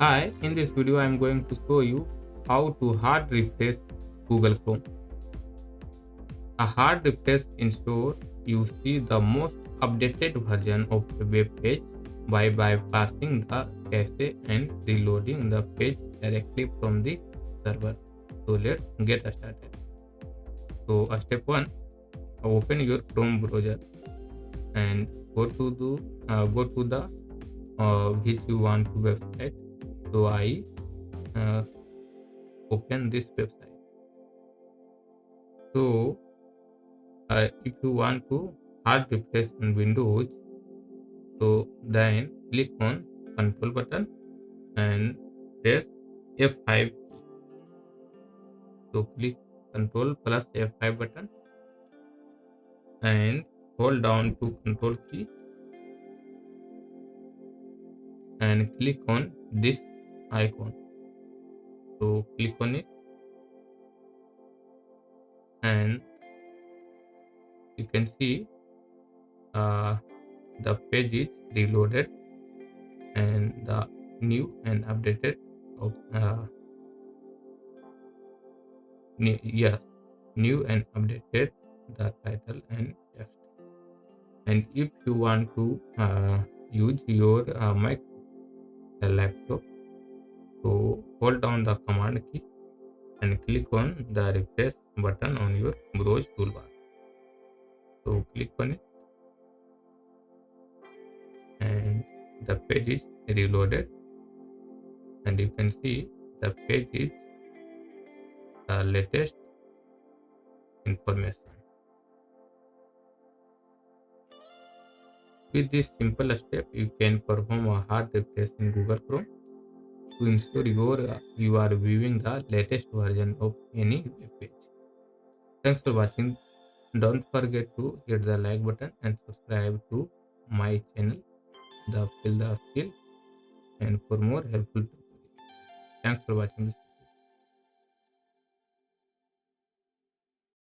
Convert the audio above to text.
Hi, in this video I am going to show you how to hard refresh Google Chrome. A hard refresh ensures you see the most updated version of a web page by bypassing the cache and reloading the page directly from the server. So let's get started. So step 1, open your Chrome browser and go to the which you want to website. So I uh, open this website. So if you want to hard refresh on Windows, so then click on Control button and press F5 key. So click Control plus F5 button and hold down to Control key and click on this icon. So click on it and you can see uh, the page is reloaded and the new and updated uh, yes, new and updated the title and text. And if you want to use your Mac laptop, so hold down the command key and click on the refresh button on your browse toolbar. So click on it and the page is reloaded and you can see the page is the latest information. With this simple step, you can perform a hard refresh in Google Chrome to ensure you are viewing the latest version of any web page. Thanks for watching. Don't forget to hit the like button and subscribe to my channel, the Skill, and for more helpful tutorials. Thanks for watching this.